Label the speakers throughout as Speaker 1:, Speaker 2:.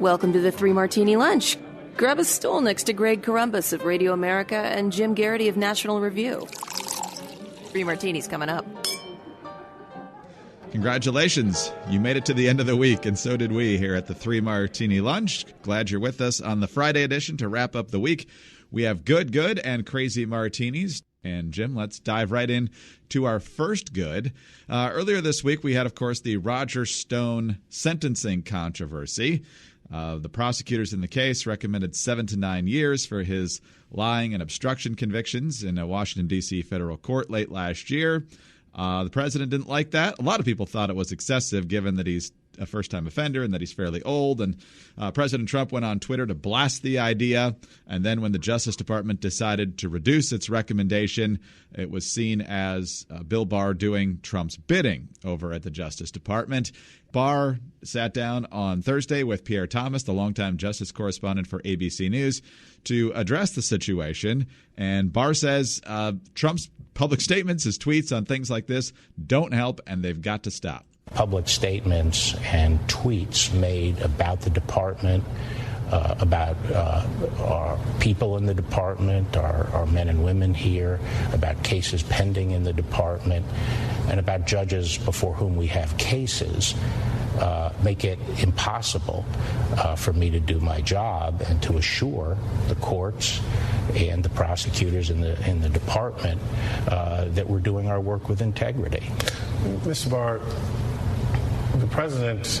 Speaker 1: Welcome to the Three Martini Lunch. Grab a stool next to Greg Columbus of Radio America and Jim Garrity of National Review. Three Martinis coming up.
Speaker 2: Congratulations. You made it to the end of the week, and so did we here at the Three Martini Lunch. Glad you're with us on the Friday edition to wrap up the week. We have good, and crazy martinis. And Jim, let's dive right in to our first good. Earlier this week, we had, of course, the Roger Stone sentencing controversy. The prosecutors in the case recommended 7 to 9 years for his lying and obstruction convictions in a Washington, D.C. federal court late last year. The president didn't like that. A lot of people thought it was excessive, given that he's a first-time offender and that he's fairly old. And President Trump went on Twitter to blast the idea. And then when the Justice Department decided to reduce its recommendation, it was seen as Bill Barr doing Trump's bidding over at the Justice Department. Barr sat down on Thursday with Pierre Thomas, the longtime justice correspondent for ABC News, to address the situation. And Barr says Trump's public statements, his tweets on things like this, don't help, and they've got to stop.
Speaker 3: Public statements and tweets made about the department, about our people in the department, our men and women here, about cases pending in the department, and about judges before whom we have cases, make it impossible for me to do my job and to assure the courts and the prosecutors in the department that we're doing our work with integrity.
Speaker 4: Mr. Barr, the president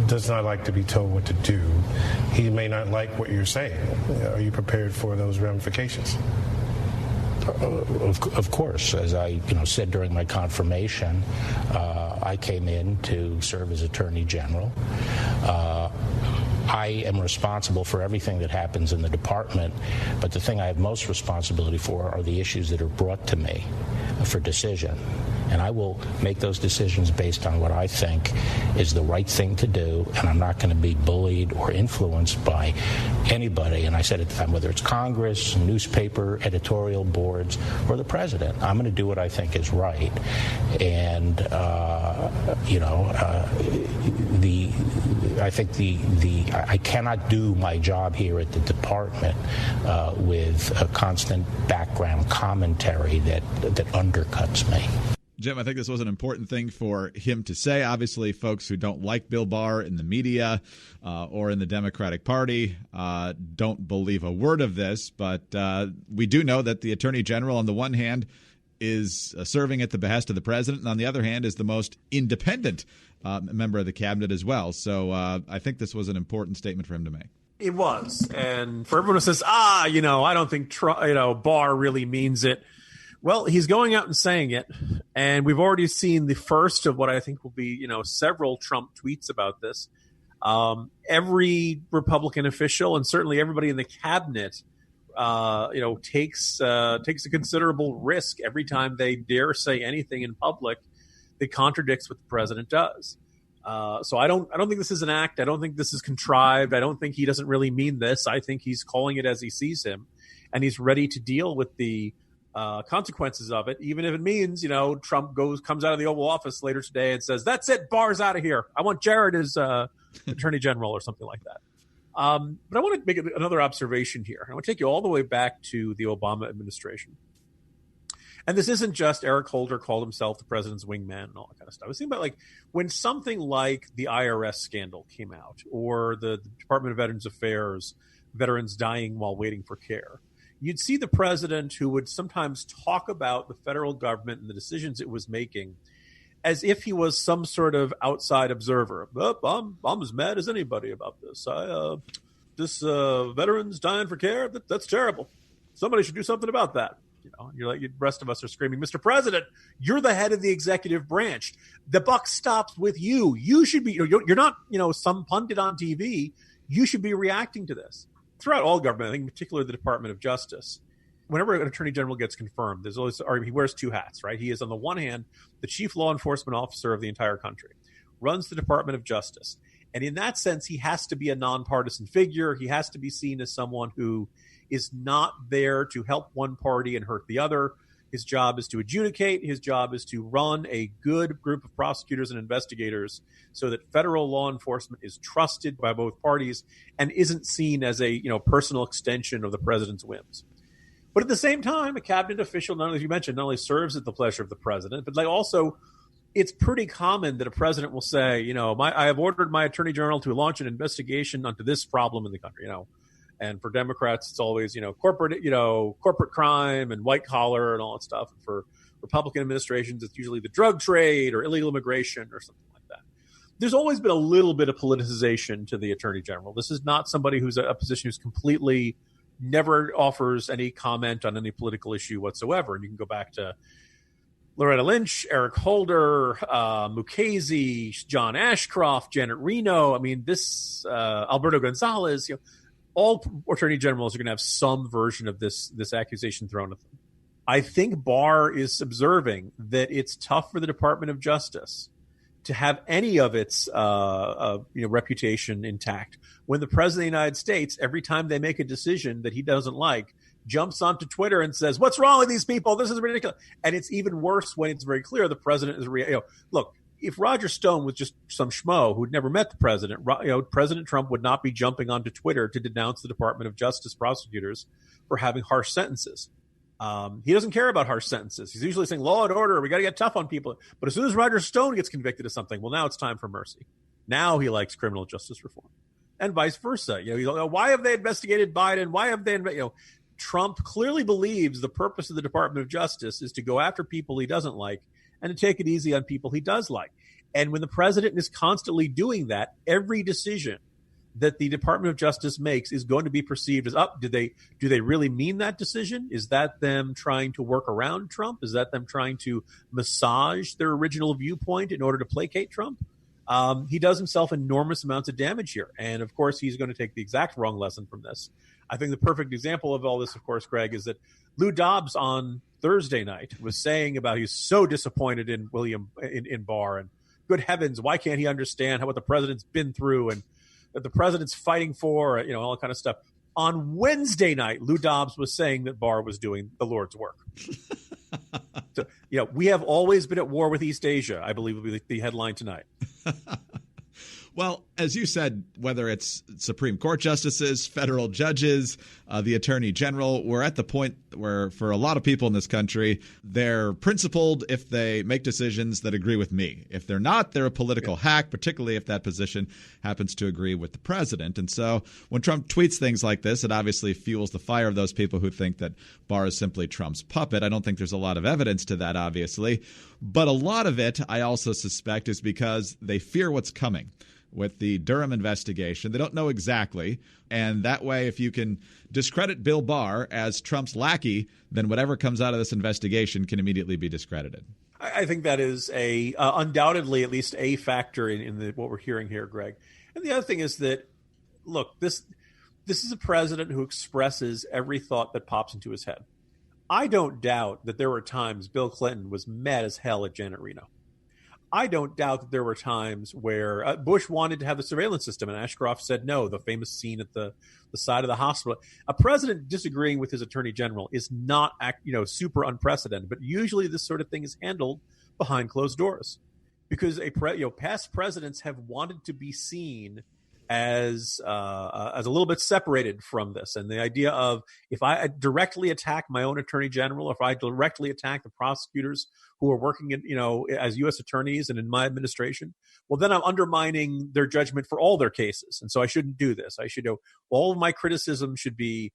Speaker 4: does not like to be told what to do. He may not like what you're saying. Are you prepared for those ramifications?
Speaker 3: Of course. As I said during my confirmation, I came in to serve as Attorney General. I am responsible for everything that happens in the department, but the thing I have most responsibility for are the issues that are brought to me for decision. And I will make those decisions based on what I think is the right thing to do, and I'm not going to be bullied or influenced by anybody. And I said at the time, whether it's Congress, newspaper, editorial boards, or the president, I'm going to do what I think is right. And, I cannot do my job here at the department with a constant background commentary that undercuts me.
Speaker 2: Jim, I think this was an important thing for him to say. Obviously, folks who don't like Bill Barr in the media or in the Democratic Party don't believe a word of this. But we do know that the Attorney General, on the one hand, is serving at the behest of the president, and on the other hand is the most independent member of the cabinet as well. So I think this was an important statement for him to make.
Speaker 5: It was. And for everyone who says, I don't think Barr really means it. Well, he's going out and saying it, and we've already seen the first of what I think will be, several Trump tweets about this. Every Republican official, and certainly everybody in the cabinet, takes a considerable risk every time they dare say anything in public that contradicts what the president does. So I don't think this is an act. I don't think this is contrived. I don't think he doesn't really mean this. I think he's calling it as he sees him, and he's ready to deal with the consequences of it, even if it means, Trump comes out of the Oval Office later today and says, "That's it, Barr's out of here. I want Jared as Attorney General," or something like that. But I want to make another observation here. I want to take you all the way back to the Obama administration. And this isn't just Eric Holder called himself the president's wingman and all that kind of stuff. I was thinking about when something like the IRS scandal came out, or the Department of Veterans Affairs, veterans dying while waiting for care. You'd see the president who would sometimes talk about the federal government and the decisions it was making as if he was some sort of outside observer. I'm as mad as anybody about this. This veterans dying for care, that's terrible. Somebody should do something about that. The rest of us are screaming, "Mr. President, you're the head of the executive branch. The buck stops with you. You should be, you're not, some pundit on TV. You should be reacting to this." Throughout all government, I think in particular the Department of Justice, whenever an attorney general gets confirmed, there's always he wears two hats, right? He is, on the one hand, the chief law enforcement officer of the entire country, runs the Department of Justice. And in that sense, he has to be a nonpartisan figure. He has to be seen as someone who is not there to help one party and hurt the other. His job is to adjudicate. His job is to run a good group of prosecutors and investigators so that federal law enforcement is trusted by both parties and isn't seen as a personal extension of the president's whims. But at the same time, a cabinet official, as you mentioned, not only serves at the pleasure of the president, but it's pretty common that a president will say, I have ordered my attorney general to launch an investigation onto this problem in the country, And for Democrats, it's always, corporate crime and white collar and all that stuff. And for Republican administrations, it's usually the drug trade or illegal immigration or something like that. There's always been a little bit of politicization to the attorney general. This is not somebody who's a position who's completely never offers any comment on any political issue whatsoever. And you can go back to Loretta Lynch, Eric Holder, Mukasey, John Ashcroft, Janet Reno. I mean, Alberto Gonzalez, all attorney generals are going to have some version of this accusation thrown at them. I think Barr is observing that it's tough for the Department of Justice to have any of its reputation intact when the president of the United States, every time they make a decision that he doesn't like, jumps onto Twitter and says, "What's wrong with these people? This is ridiculous." And it's even worse when it's very clear the president is look. If Roger Stone was just some schmo who'd never met the president, President Trump would not be jumping onto Twitter to denounce the Department of Justice prosecutors for having harsh sentences. He doesn't care about harsh sentences. He's usually saying law and order. We got to get tough on people. But as soon as Roger Stone gets convicted of something, well, now it's time for mercy. Now he likes criminal justice reform, and vice versa. Why have they investigated Biden? Why have they? Trump clearly believes the purpose of the Department of Justice is to go after people he doesn't like and to take it easy on people he does like. And when the president is constantly doing that, every decision that the Department of Justice makes is going to be perceived as, do they really mean that decision? Is that them trying to work around Trump? Is that them trying to massage their original viewpoint in order to placate Trump? He does himself enormous amounts of damage here. And of course, he's going to take the exact wrong lesson from this. I think the perfect example of all this, of course, Greg, is that Lou Dobbs on Thursday night was saying about he's so disappointed in in Barr, and good heavens, why can't he understand what the president's been through and that the president's fighting for, all that kind of stuff. On Wednesday night, Lou Dobbs was saying that Barr was doing the Lord's work. So, we have always been at war with East Asia, I believe will be the headline tonight.
Speaker 2: Well, as you said, whether it's Supreme Court justices, federal judges, the Attorney General, we're at the point where for a lot of people in this country, they're principled if they make decisions that agree with me. If they're not, they're a political hack, particularly if that position happens to agree with the president. And so when Trump tweets things like this, it obviously fuels the fire of those people who think that Barr is simply Trump's puppet. I don't think there's a lot of evidence to that, obviously. But a lot of it, I also suspect, is because they fear what's coming. With the Durham investigation, they don't know exactly. And that way, if you can discredit Bill Barr as Trump's lackey, then whatever comes out of this investigation can immediately be discredited.
Speaker 5: I think that is undoubtedly at least a factor in what we're hearing here, Greg. And the other thing is that, look, this is a president who expresses every thought that pops into his head. I don't doubt that there were times Bill Clinton was mad as hell at Janet Reno. I don't doubt that there were times where Bush wanted to have the surveillance system and Ashcroft said no, the famous scene at the side of the hospital. A president disagreeing with his attorney general is not super unprecedented, but usually this sort of thing is handled behind closed doors because past presidents have wanted to be seen as a little bit separated from this. And the idea of if I directly attack my own attorney general, if I directly attack the prosecutors who are working as U.S. attorneys and in my administration, well, then I'm undermining their judgment for all their cases. And so I shouldn't do this. I should all of my criticism should be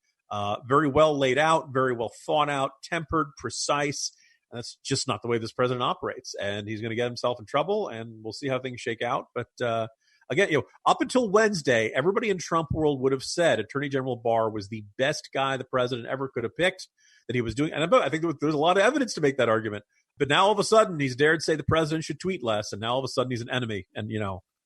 Speaker 5: very well laid out, very well thought out, tempered, precise. And that's just not the way this president operates. And he's going to get himself in trouble, and we'll see how things shake out. But again, up until Wednesday, everybody in Trump world would have said Attorney General Barr was the best guy the president ever could have picked, that he was doing. And I think there's a lot of evidence to make that argument. But now all of a sudden, he's dared say the president should tweet less. And now all of a sudden, he's an enemy and,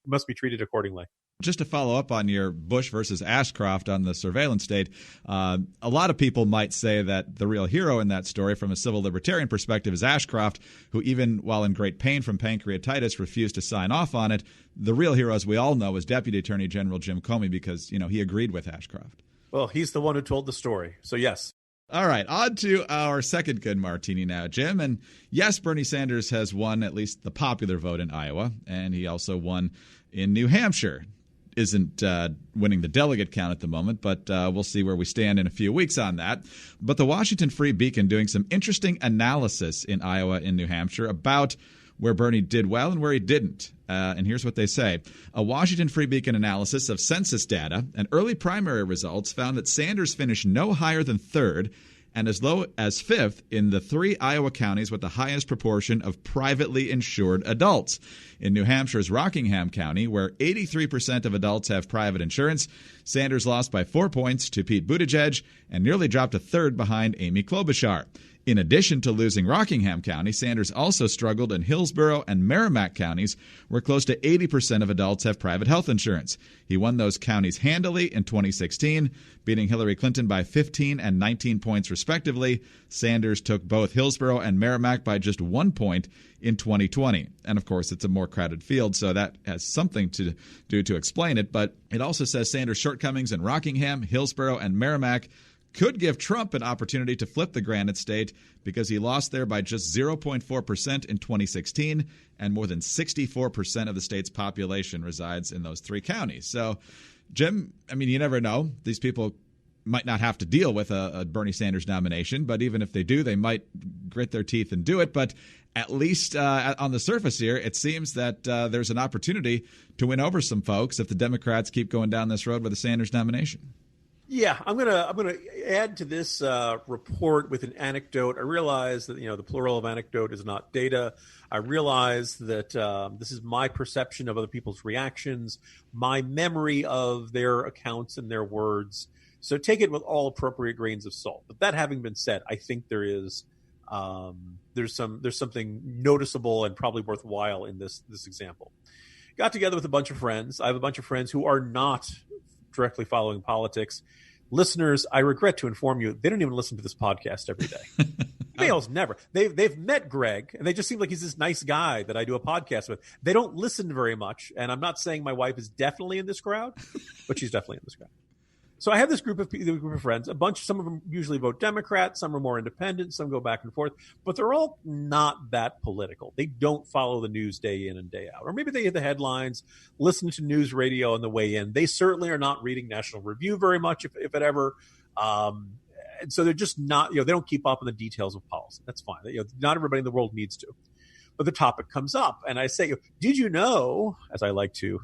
Speaker 5: must be treated accordingly.
Speaker 2: Just to follow up on your Bush versus Ashcroft on the surveillance state, a lot of people might say that the real hero in that story from a civil libertarian perspective is Ashcroft, who even while in great pain from pancreatitis refused to sign off on it. The real hero, as we all know, is Deputy Attorney General Jim Comey because, he agreed with Ashcroft.
Speaker 5: Well, he's the one who told the story. So, yes.
Speaker 2: All right, on to our second good martini now, Jim. And yes, Bernie Sanders has won at least the popular vote in Iowa, and he also won in New Hampshire. Isn't winning the delegate count at the moment, but we'll see where we stand in a few weeks on that. But the Washington Free Beacon doing some interesting analysis in Iowa and New Hampshire about where Bernie did well and where he didn't. And here's what they say. A Washington Free Beacon analysis of census data and early primary results found that Sanders finished no higher than third and as low as fifth in the 3 Iowa counties with the highest proportion of privately insured adults. In New Hampshire's Rockingham County, where 83% of adults have private insurance, Sanders lost by 4 points to Pete Buttigieg and nearly dropped to third behind Amy Klobuchar. In addition to losing Rockingham County, Sanders also struggled in Hillsborough and Merrimack counties, where close to 80% of adults have private health insurance. He won those counties handily in 2016, beating Hillary Clinton by 15 and 19 points respectively. Sanders took both Hillsborough and Merrimack by just 1 point in 2020. And of course, it's a more crowded field, so that has something to do to explain it. But it also says Sanders' shortcomings in Rockingham, Hillsborough, and Merrimack could give Trump an opportunity to flip the Granite State because he lost there by just 0.4% in 2016, and more than 64% of the state's population resides in those 3 counties. So, Jim, I mean, you never know. These people might not have to deal with a Bernie Sanders nomination, but even if they do, they might grit their teeth and do it. But at least on the surface here, it seems that there's an opportunity to win over some folks if the Democrats keep going down this road with a Sanders nomination.
Speaker 5: Yeah, I'm gonna add to this report with an anecdote. I realize that the plural of anecdote is not data. I realize that this is my perception of other people's reactions, my memory of their accounts and their words. So take it with all appropriate grains of salt. But that having been said, I think there's something noticeable and probably worthwhile in this example. Got together with a bunch of friends. I have a bunch of friends who are not directly following politics. Listeners, I regret to inform you, they don't even listen to this podcast every day. Males never. They've met Greg, and they just seem like he's this nice guy that I do a podcast with. They don't listen very much, and I'm not saying my wife is definitely in this crowd, but she's definitely in this crowd. So I have this group of friends, some of them usually vote Democrat, some are more independent, some go back and forth, but they're all not that political. They don't follow the news day in and day out. Or maybe they hit the headlines, listen to news radio on the way in. They certainly are not reading National Review very much, if it ever. And so they're just not, they don't keep up on the details of policy. That's fine. Not everybody in the world needs to. But the topic comes up, and I say, did you know, as I like to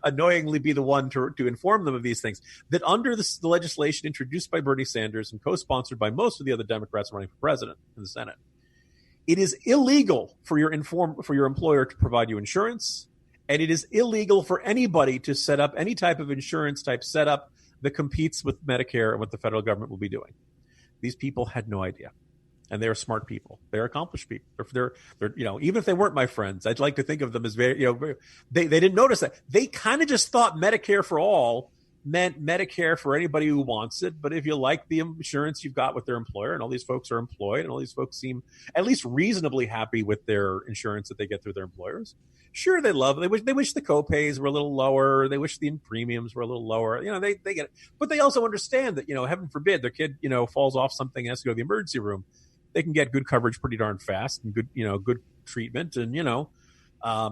Speaker 5: annoyingly be the one to inform them of these things, that under the legislation introduced by Bernie Sanders and co-sponsored by most of the other Democrats running for president in the Senate, it is illegal for your employer to provide you insurance, and it is illegal for anybody to set up any type of insurance type setup that competes with Medicare and what the federal government will be doing. These people had no idea. And they're smart people. They're accomplished people. They're even if they weren't my friends, I'd like to think of them as very, they didn't notice that. They kind of just thought Medicare for all meant Medicare for anybody who wants it. But if you like the insurance you've got with their employer, and all these folks are employed, and all these folks seem at least reasonably happy with their insurance that they get through their employers. Sure, they love it. They wish the co-pays were a little lower. They wish the premiums were a little lower. They get it. But they also understand that, heaven forbid, their kid, falls off something and has to go to the emergency room. They can get good coverage pretty darn fast and good treatment. And,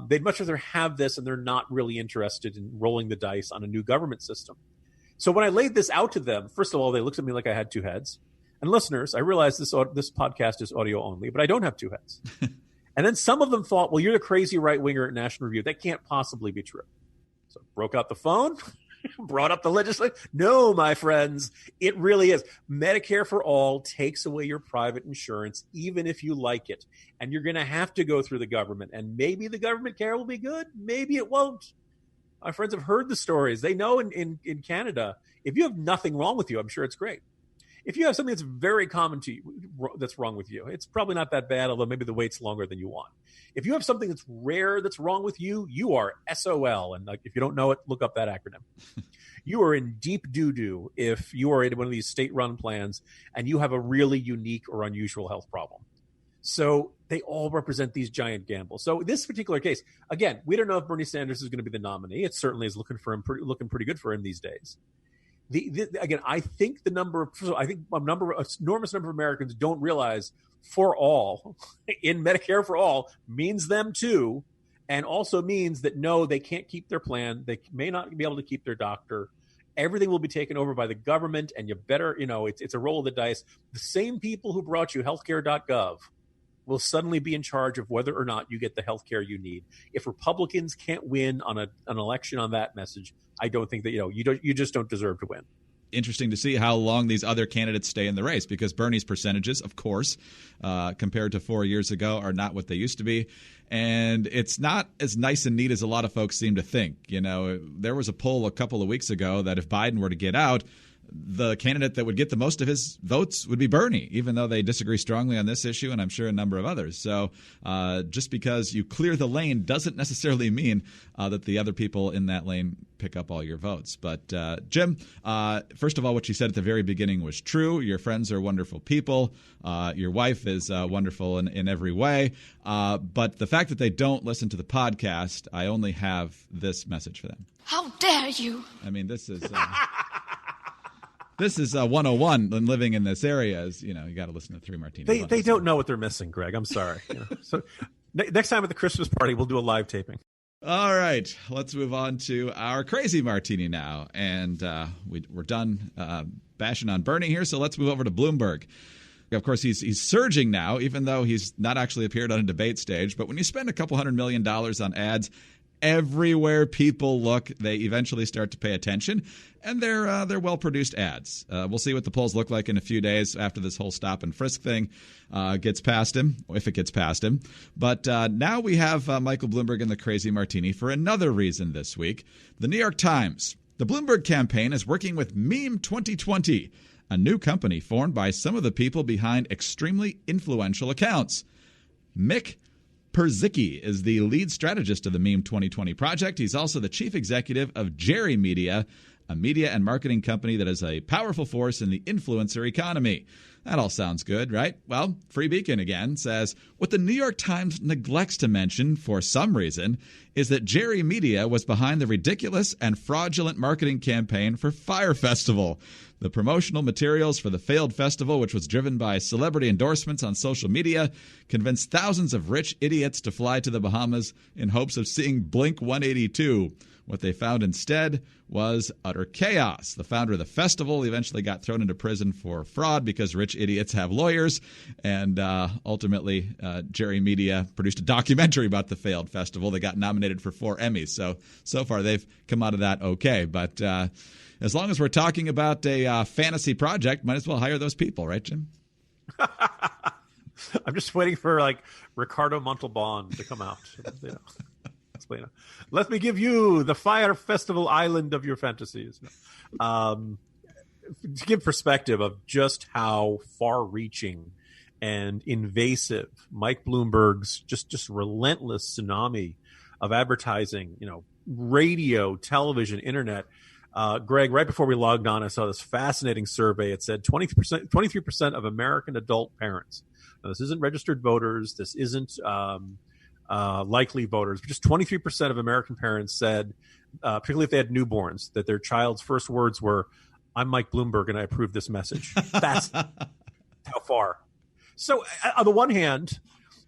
Speaker 5: they'd much rather have this, and they're not really interested in rolling the dice on a new government system. So when I laid this out to them, first of all, they looked at me like I had two heads. And listeners, I realize this podcast is audio only, but I don't have two heads. And then some of them thought, well, you're the crazy right-winger at National Review. That can't possibly be true. So broke out the phone. Brought up the legislation. No, my friends, it really is. Medicare for all takes away your private insurance, even if you like it. And you're going to have to go through the government. And maybe the government care will be good. Maybe it won't. My friends have heard the stories. They know in Canada, if you have nothing wrong with you, I'm sure it's great. If you have something that's very common to you, that's wrong with you, it's probably not that bad, although maybe the wait's longer than you want. If you have something that's rare that's wrong with you, you are SOL. And if you don't know it, look up that acronym. You are in deep doo-doo if you are in one of these state-run plans and you have a really unique or unusual health problem. So they all represent these giant gambles. So this particular case, again, we don't know if Bernie Sanders is going to be the nominee. It certainly is looking pretty good for him these days. Again, I think a enormous number of Americans don't realize for all in Medicare for all means them too, and also means that no, they can't keep their plan. They may not be able to keep their doctor. Everything will be taken over by the government, and you better, it's a roll of the dice. The same people who brought you healthcare.gov will suddenly be in charge of whether or not you get the healthcare you need. If Republicans can't win on an election on that message, I don't think that, you just don't deserve to win.
Speaker 2: Interesting to see how long these other candidates stay in the race, because Bernie's percentages, of course, compared to 4 years ago, are not what they used to be. And it's not as nice and neat as a lot of folks seem to think. There was a poll a couple of weeks ago that if Biden were to get out, the candidate that would get the most of his votes would be Bernie, even though they disagree strongly on this issue, and I'm sure a number of others. So just because you clear the lane doesn't necessarily mean that the other people in that lane pick up all your votes. But Jim, first of all, what you said at the very beginning was true. Your friends are wonderful people. Your wife is wonderful in every way. But the fact that they don't listen to the podcast, I only have this message for them.
Speaker 6: How dare you?
Speaker 2: I mean, this is... This is 101 when living in this area. Is you got to listen to Three Martini.
Speaker 5: They don't know what they're missing, Greg. I'm sorry. So next time at the Christmas party, we'll do a live taping.
Speaker 2: All right, let's move on to our Crazy Martini now, and we're done bashing on Bernie here. So let's move over to Bloomberg. Of course, he's surging now, even though he's not actually appeared on a debate stage. But when you spend a couple $100 million on ads, everywhere people look, they eventually start to pay attention, and they're well-produced ads. We'll see what the polls look like in a few days after this whole stop and frisk thing gets past him, if it gets past him. But now we have Michael Bloomberg in the Crazy Martini for another reason this week. The New York Times. The Bloomberg campaign is working with Meme 2020, a new company formed by some of the people behind extremely influential accounts. Mick Perzicki is the lead strategist of the Meme 2020 project. He's also the chief executive of Jerry Media, a media and marketing company that is a powerful force in the influencer economy. That all sounds good, right? Well, Free Beacon again says, what the New York Times neglects to mention for some reason is that Jerry Media was behind the ridiculous and fraudulent marketing campaign for Fyre Festival. The promotional materials for the failed festival, which was driven by celebrity endorsements on social media, convinced thousands of rich idiots to fly to the Bahamas in hopes of seeing Blink-182. What they found instead was utter chaos. The founder of the festival eventually got thrown into prison for fraud because rich idiots have lawyers. And ultimately, Jerry Media produced a documentary about the failed festival. They got nominated for 4 Emmys. So far, they've come out of that okay. But as long as we're talking about a fantasy project, might as well hire those people, right, Jim?
Speaker 5: I'm just waiting for Ricardo Montalban to come out. Let me give you the Fyre Festival island of your fantasies. To give perspective of just how far-reaching and invasive Mike Bloomberg's just relentless tsunami of advertising, radio, television, internet. Greg, right before we logged on, I saw this fascinating survey. It said 23% of American adult parents. Now, this isn't registered voters. This isn't likely voters. But just 23% of American parents said, particularly if they had newborns, that their child's first words were, "I'm Mike Bloomberg and I approve this message." That's how far. So on the one hand,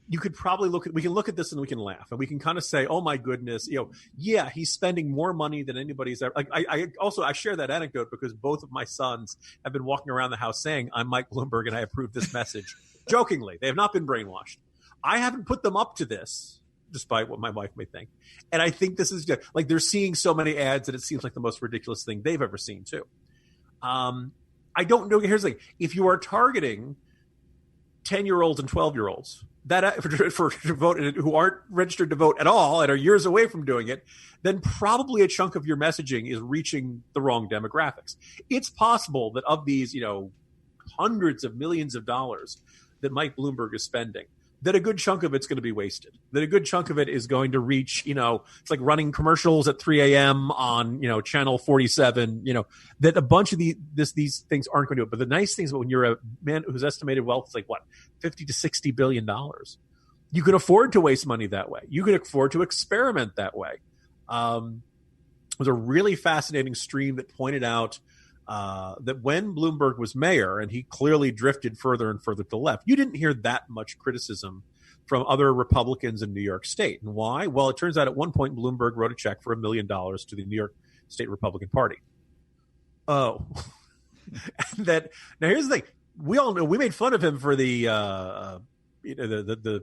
Speaker 5: you could probably we can look at this and we can laugh and we can kind of say, oh my goodness, yeah, he's spending more money than anybody's ever. I share that anecdote because both of my sons have been walking around the house saying, "I'm Mike Bloomberg and I approve this message." Jokingly. They have not been brainwashed. I haven't put them up to this, despite what my wife may think. And I think this is good. They're seeing so many ads that it seems like the most ridiculous thing they've ever seen too. I don't know. Here's the thing. If you are targeting 10-year-olds and 12-year-olds that for to vote who aren't registered to vote at all and are years away from doing it, then probably a chunk of your messaging is reaching the wrong demographics. It's possible that of these, hundreds of millions of dollars that Mike Bloomberg is spending, that a good chunk of it's going to be wasted, that a good chunk of it is going to reach, it's like running commercials at 3 a.m. on, channel 47, that a bunch of these things aren't going to do it. But the nice thing is when you're a man whose estimated wealth is $50 to $60 billion, you can afford to waste money that way. You can afford to experiment that way. It was a really fascinating stream that pointed out that when Bloomberg was mayor and he clearly drifted further and further to the left, you didn't hear that much criticism from other Republicans in New York State. And why? Well, it turns out at one point Bloomberg wrote a check for $1 million to the New York State Republican Party. Oh. That now here's the thing. We all know we made fun of him for the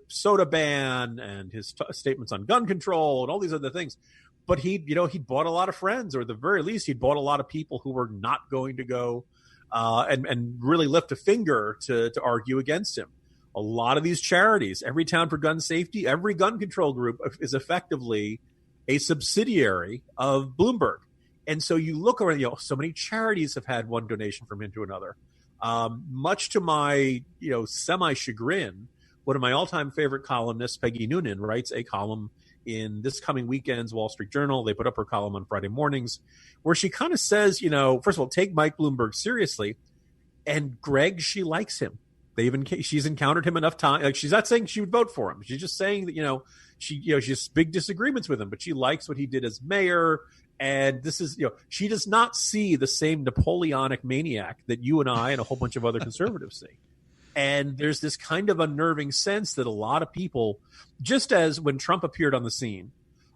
Speaker 5: soda ban and his statements on gun control and all these other things. But he bought a lot of friends, or at the very least, he'd bought a lot of people who were not going to go and really lift a finger to argue against him. A lot of these charities, Every Town for Gun Safety, every gun control group is effectively a subsidiary of Bloomberg. And so you look around, so many charities have had one donation from him to another. Much to my, semi-chagrin, one of my all-time favorite columnists, Peggy Noonan, writes a column in this coming weekend's Wall Street Journal. They put up her column on Friday mornings where she kind of says, first of all, take Mike Bloomberg seriously. And Greg, she likes him. She's encountered him enough time. Like, she's not saying she would vote for him. She's just saying that, she has big disagreements with him, but she likes what he did as mayor. And this is, she does not see the same Napoleonic maniac that you and I and a whole bunch of other conservatives see. And there's this kind of unnerving sense that a lot of people, just as when Trump appeared on the scene,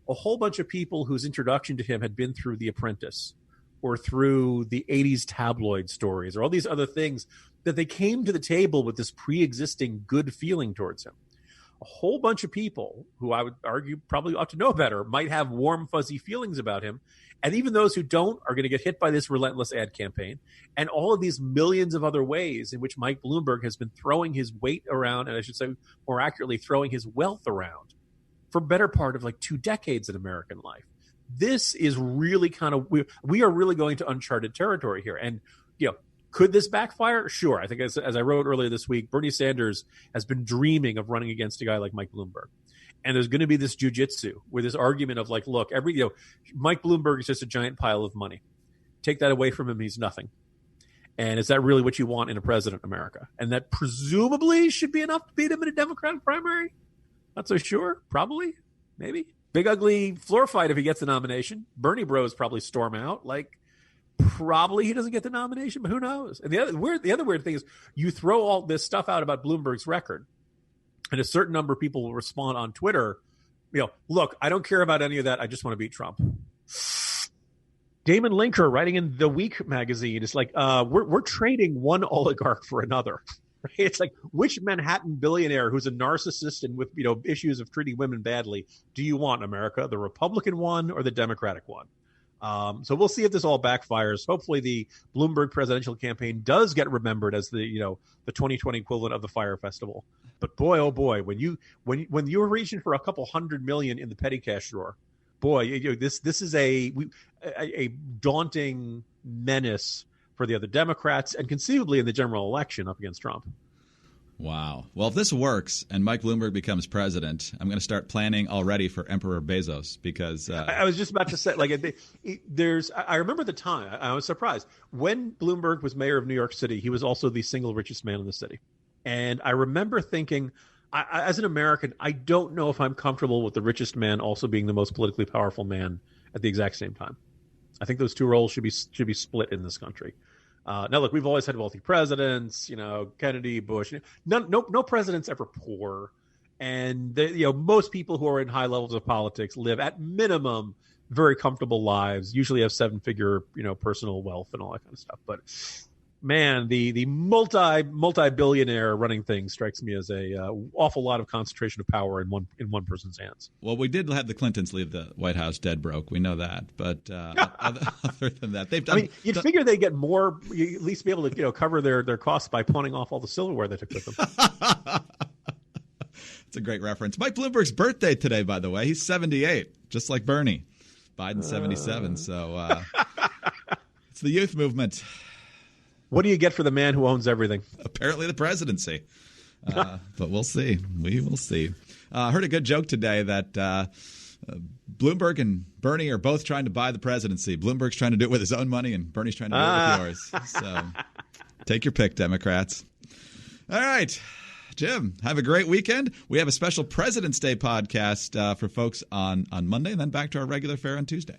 Speaker 5: a whole bunch of people whose introduction to him had been through The Apprentice or through the 80s tabloid stories or all these other things, that they came to the table with this pre-existing good feeling towards him. A whole bunch of people who I would argue probably ought to know better might have warm, fuzzy feelings about him. And even those who don't are going to get hit by this relentless ad campaign and all of these millions of other ways in which Mike Bloomberg has been throwing his weight around, and I should say more accurately, throwing his wealth around for better part of like 2 decades in American life. This is really kind of, we are really going to uncharted territory here. And, could this backfire? Sure. I think as I wrote earlier this week, Bernie Sanders has been dreaming of running against a guy like Mike Bloomberg. And there's going to be this jujitsu where this argument of like, look, Mike Bloomberg is just a giant pile of money. Take that away from him, he's nothing. And is that really what you want in a president in America? And that presumably should be enough to beat him in a Democratic primary? Not so sure. Probably. Maybe. Big ugly floor fight if he gets the nomination. Bernie bros probably storm out. Probably he doesn't get the nomination, but who knows? And the other weird thing is you throw all this stuff out about Bloomberg's record, and a certain number of people will respond on Twitter, look, I don't care about any of that. I just want to beat Trump. Damon Linker, writing in The Week magazine, is like, we're trading one oligarch for another. Right? It's like, which Manhattan billionaire who's a narcissist and with issues of treating women badly do you want in America? The Republican one or the Democratic one? So we'll see if this all backfires. Hopefully the Bloomberg presidential campaign does get remembered as the 2020 equivalent of the Fyre Festival. But boy, oh boy, when you're reaching for a couple $100 million in the petty cash drawer, boy, this is a daunting menace for the other Democrats and conceivably in the general election up against Trump.
Speaker 2: Wow. Well, if this works and Mike Bloomberg becomes president, I'm going to start planning already for Emperor Bezos because
Speaker 5: I was just about to say, I remember the time. I was surprised. When Bloomberg was mayor of New York City, he was also the single richest man in the city. And I remember thinking, as an American, I don't know if I'm comfortable with the richest man also being the most politically powerful man at the exact same time. I think those two roles should be split in this country. Now, look, we've always had wealthy presidents, Kennedy, Bush. No president's ever poor. And, most people who are in high levels of politics live at minimum very comfortable lives, usually have 7-figure, personal wealth and all that kind of stuff. But, man, the multi-billionaire running thing strikes me as a awful lot of concentration of power in one person's hands.
Speaker 2: Well, we did have the Clintons leave the White House dead broke. We know that. But other than that, they've done.
Speaker 5: I mean, you'd figure they get more, you at least be able to cover their costs by pawning off all the silverware they took with them.
Speaker 2: It's a great reference. Mike Bloomberg's birthday today, by the way. He's 78, just like Bernie. Biden's 77. So it's the youth movement.
Speaker 5: What do you get for the man who owns everything?
Speaker 2: Apparently the presidency. But we'll see. We will see. I heard a good joke today that Bloomberg and Bernie are both trying to buy the presidency. Bloomberg's trying to do it with his own money, and Bernie's trying to do it with yours. So take your pick, Democrats. All right. Jim, have a great weekend. We have a special President's Day podcast for folks on Monday, and then back to our regular fare on Tuesday.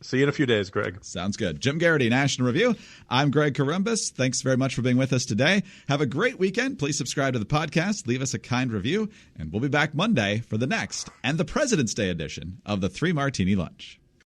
Speaker 5: See you in a few days, Greg.
Speaker 2: Sounds good. Jim Garrity, National Review. I'm Greg Corombos. Thanks very much for being with us today. Have a great weekend. Please subscribe to the podcast, leave us a kind review, and we'll be back Monday for the next and the President's Day edition of the 3 Martini Lunch.